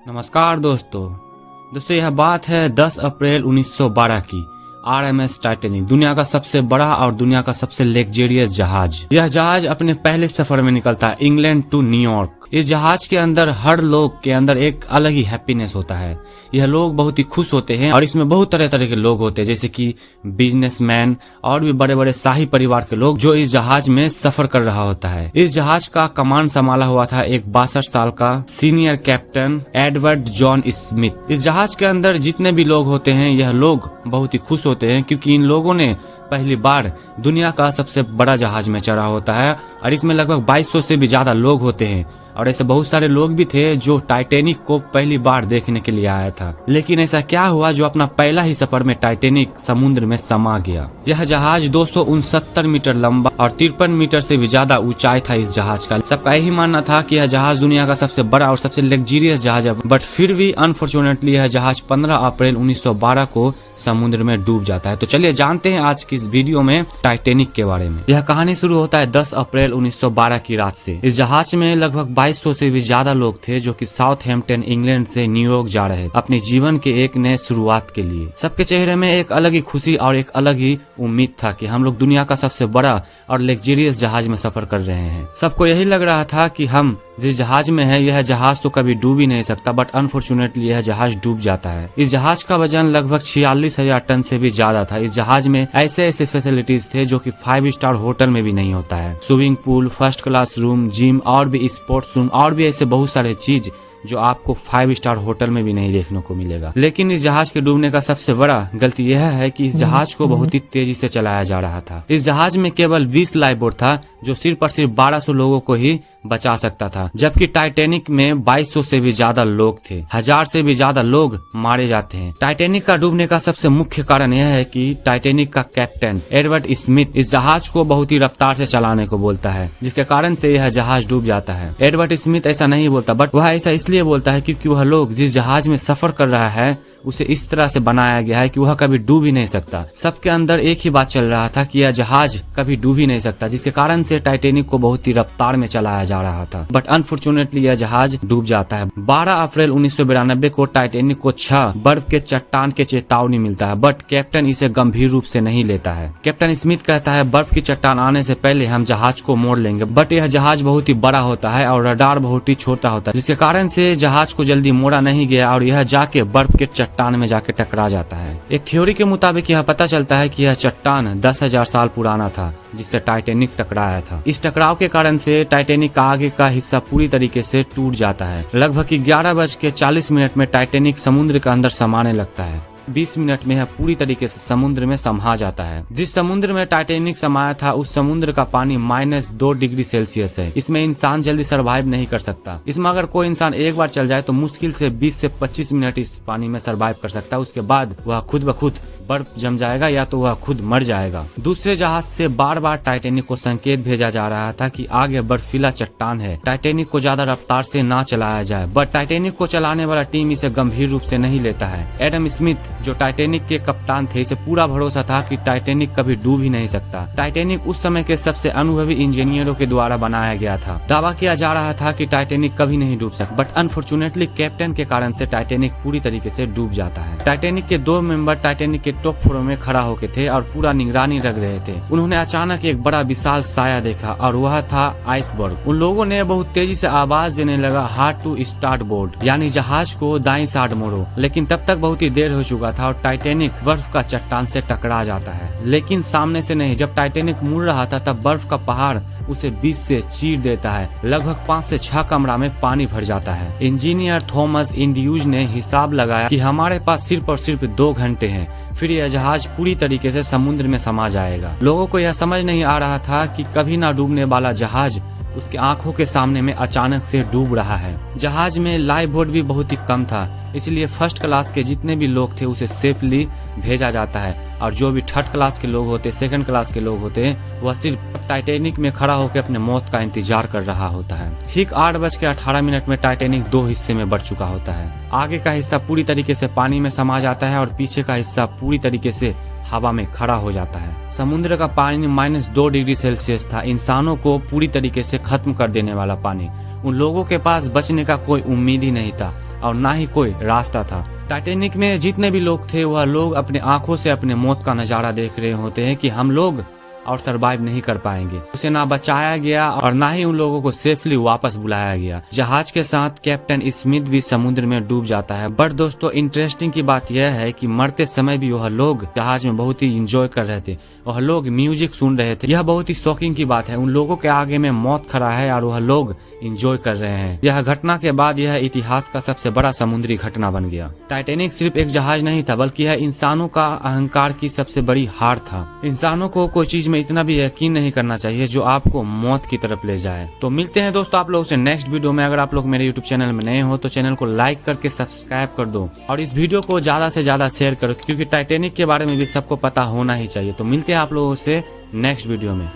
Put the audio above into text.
नमस्कार दोस्तों यह बात है 10 अप्रैल 1912 की। RMS टाइटैनिक दुनिया का सबसे बड़ा और दुनिया का सबसे लग्जरियस जहाज। यह जहाज अपने पहले सफर में निकलता है इंग्लैंड टू न्यूयॉर्क। इस जहाज के अंदर हर लोग के अंदर एक अलग ही हैप्पीनेस होता है। यह लोग बहुत ही खुश होते हैं और इसमें बहुत तरह तरह के लोग होते हैं, जैसे कि बिजनेसमैन और भी बड़े बड़े शाही परिवार के लोग जो इस जहाज में सफर कर रहा होता है। इस जहाज का कमान संभाला हुआ था एक 62 साल का senior captain Edward John Smith. इस जहाज के अंदर जितने भी लोग होते हैं यह लोग बहुत ही खुश होते हैं, क्योंकि इन लोगों ने पहली बार दुनिया का सबसे बड़ा जहाज में चढ़ा होता है और इसमें लगभग 2200 से भी ज्यादा लोग होते हैं। और ऐसे बहुत सारे लोग भी थे जो टाइटैनिक को पहली बार देखने के लिए आया था। लेकिन ऐसा क्या हुआ जो अपना पहला ही सफर में टाइटैनिक समुद्र में समा गया। यह जहाज 269 मीटर लंबा और 53 मीटर से भी ज्यादा ऊंचाई था इस जहाज का। सबका यही मानना था कि यह जहाज दुनिया का सबसे बड़ा और सबसे लग्जरियस जहाज है, बट फिर भी अनफॉर्चुनेटली यह जहाज 15 अप्रैल 1912 को समुद्र में डूब जाता है। तो चलिए जानते हैं आज की इस वीडियो में टाइटैनिक के बारे में। यह कहानी शुरू होता है 10 अप्रैल 1912 की रात से। इस जहाज में लगभग 2200 से भी ज्यादा लोग थे जो कि साउथहैम्पटन इंग्लैंड से न्यूयॉर्क जा रहे अपने जीवन के एक नए शुरुआत के लिए। सबके चेहरे में एक अलग ही खुशी और एक अलग ही उम्मीद था कि हम लोग दुनिया का सबसे बड़ा और लग्जरियस जहाज में सफर कर रहे हैं। सबको यही लग रहा था कि हम जिस जहाज में है यह जहाज तो कभी डूब ही नहीं सकता, बट अनफॉर्चुनेटली यह जहाज डूब जाता है। इस जहाज का वजन लगभग 46,000 टन से भी ज्यादा था। इस जहाज में ऐसे ऐसे फैसिलिटीज थे जो कि 5 स्टार होटल में भी नहीं होता है। Swimming pool, first class room, gym और भी स्पोर्ट्स रूम और भी ऐसे बहुत सारे चीज जो आपको 5 स्टार होटल में भी नहीं देखने को मिलेगा। लेकिन इस जहाज के डूबने का सबसे बड़ा गलती यह है कि इस जहाज को बहुत ही तेजी से चलाया जा रहा था। इस जहाज में केवल 20 लाइफ बोट था जो सिर्फ और सिर्फ 1200 लोगों को ही बचा सकता था, जबकि टाइटैनिक में 2200 से भी ज्यादा लोग थे। 1000 से भी ज्यादा लोग मारे जाते हैं। टाइटैनिक का डूबने का सबसे मुख्य कारण यह है कि टाइटैनिक का कैप्टन एडवर्ड स्मिथ इस जहाज को बहुत ही रफ्तार से चलाने को बोलता है, जिसके कारण से यह जहाज डूब जाता है। एडवर्ड स्मिथ ऐसा नहीं बोलता, बट वह ऐसा इसलिए बोलता है क्योंकि वह लोग जिस जहाज में सफर कर रहा है उसे इस तरह से बनाया गया है कि वह कभी डूब ही नहीं सकता। सबके अंदर एक ही बात चल रहा था कि यह जहाज कभी डूब ही नहीं सकता, जिसके कारण से टाइटैनिक को बहुत ही रफ्तार में चलाया जा रहा था। बट अनफॉर्चुनेटली यह जहाज डूब जाता है। 12 अप्रैल 1992 को टाइटैनिक को 6 बर्फ के चट्टान के चेतावनी मिलता है, बट कैप्टन इसे गंभीर रूप से नहीं लेता है। कैप्टन स्मिथ कहता है बर्फ की चट्टान आने से पहले हम जहाज को मोड़ लेंगे, बट यह जहाज बहुत ही बड़ा होता है और रडार बहुत ही छोटा होता है, जिसके कारण से जहाज को जल्दी मोड़ा नहीं गया और यह जाके बर्फ के चट्टान में जाके टकरा जाता है। एक थ्योरी के मुताबिक यह पता चलता है कि यह चट्टान 10,000 साल पुराना था जिससे टाइटैनिक टकराया था। इस टकराव के कारण से टाइटैनिक का आगे का हिस्सा पूरी तरीके से टूट जाता है। लगभग 11:40 में टाइटैनिक समुद्र के अंदर समाने लगता है। 20 मिनट में यह पूरी तरीके से समुद्र में समा जाता है। जिस समुद्र में टाइटैनिक समाया था उस समुद्र का पानी -2 डिग्री सेल्सियस है। इसमें इंसान जल्दी सर्वाइव नहीं कर सकता। इसमें अगर कोई इंसान एक बार चल जाए तो मुश्किल से 20 से 25 मिनट इस पानी में सर्वाइव कर सकता है। उसके बाद वह खुद ब खुद बर्फ जम जाएगा या तो वह खुद मर जाएगा। दूसरे जहाज से बार बार टाइटैनिक को संकेत भेजा जा रहा था कि आगे बर्फीला चट्टान है, टाइटैनिक को ज्यादा रफ्तार से ना चलाया जाए, बट टाइटैनिक को चलाने वाला टीम इसे गंभीर रूप से नहीं लेता है। एडम स्मिथ जो टाइटैनिक के कप्तान थे, इसे पूरा भरोसा था कि टाइटैनिक कभी डूब ही नहीं सकता। टाइटैनिक उस समय के सबसे अनुभवी इंजीनियरों के द्वारा बनाया गया था। दावा किया जा रहा था कि टाइटैनिक कभी नहीं डूब सकता, बट अनफॉर्चुनेटली कैप्टन के कारण से टाइटैनिक पूरी तरीके से डूब जाता है। टाइटैनिक के 2 मेंबर टाइटैनिक के टॉप फ्लोर में खड़ा होके थे और पूरा निगरानी रख रहे थे। उन्होंने अचानक एक बड़ा विशाल साया देखा और वह था आइसबर्ग। उन लोगों ने बहुत तेजी से आवाज देने लगा हार्ड टू स्टार्ट बोर्ड, यानी जहाज को दाईं साइड मोड़ो। लेकिन तब तक बहुत ही देर हो चुका था और टाइटैनिक बर्फ का चट्टान से टकरा जाता है, लेकिन सामने से नहीं। जब टाइटैनिक मुड़ रहा था तब बर्फ का पहाड़ उसे बीच से चीर देता है। लगभग 5 से 6 कमरा में पानी भर जाता है। इंजीनियर थॉमस इंड्यूज ने हिसाब लगाया कि हमारे पास सिर्फ और सिर्फ 2 घंटे हैं, फिर यह जहाज पूरी तरीके से समुद्र में समा जाएगा। लोगों को यह समझ नहीं आ रहा था कि कभी ना डूबने वाला जहाज उसके आंखों के सामने में अचानक से डूब रहा है। जहाज में लाइफ बोट भी बहुत ही कम था, इसलिए फर्स्ट क्लास के जितने भी लोग थे उसे सेफली भेजा जाता है और जो भी थर्ड क्लास के लोग होते, सेकंड क्लास के लोग होते हैं, वह सिर्फ टाइटैनिक में खड़ा होकर अपने मौत का इंतजार कर रहा होता है। ठीक 8:18 में टाइटैनिक 2 हिस्से में बढ़ चुका होता है। आगे का हिस्सा पूरी तरीके से पानी में समा जाता है और पीछे का हिस्सा पूरी तरीके से हवा में खड़ा हो जाता है। समुद्र का पानी -2 डिग्री सेल्सियस था, इंसानों को पूरी तरीके से खत्म कर देने वाला पानी। उन लोगों के पास बचने का कोई उम्मीद ही नहीं था और ना ही कोई रास्ता था। टाइटैनिक में जितने भी लोग थे वह लोग अपने आंखों से अपने मौत का नजारा देख रहे होते हैं कि हम लोग और सरवाइव नहीं कर पाएंगे। उसे ना बचाया गया और ना ही उन लोगों को सेफली वापस बुलाया गया। जहाज के साथ कैप्टन स्मिथ भी समुद्र में डूब जाता है। बट दोस्तों इंटरेस्टिंग की बात यह है कि मरते समय भी वह लोग जहाज में बहुत ही इंजॉय कर रहे थे, वह लोग म्यूजिक सुन रहे थे। यह बहुत ही शॉकिंग की बात है, उन लोगों के आगे में मौत खड़ा है और वह लोग इंजॉय कर रहे हैं। यह घटना के बाद यह इतिहास का सबसे बड़ा समुद्री घटना बन गया। टाइटैनिक सिर्फ एक जहाज नहीं था बल्कि यह इंसानों का अहंकार की सबसे बड़ी हार था। इंसानों को कोई चीज में इतना भी यकीन नहीं करना चाहिए जो आपको मौत की तरफ ले जाए। तो मिलते हैं दोस्तों आप लोगों से नेक्स्ट वीडियो में। अगर आप लोग मेरे यूट्यूब चैनल में नए हो तो चैनल को लाइक करके सब्सक्राइब कर दो और इस वीडियो को ज्यादा से ज्यादा शेयर करो, क्योंकि टाइटैनिक के बारे में भी सबको पता होना ही चाहिए। तो मिलते हैं आप लोगों से नेक्स्ट वीडियो में।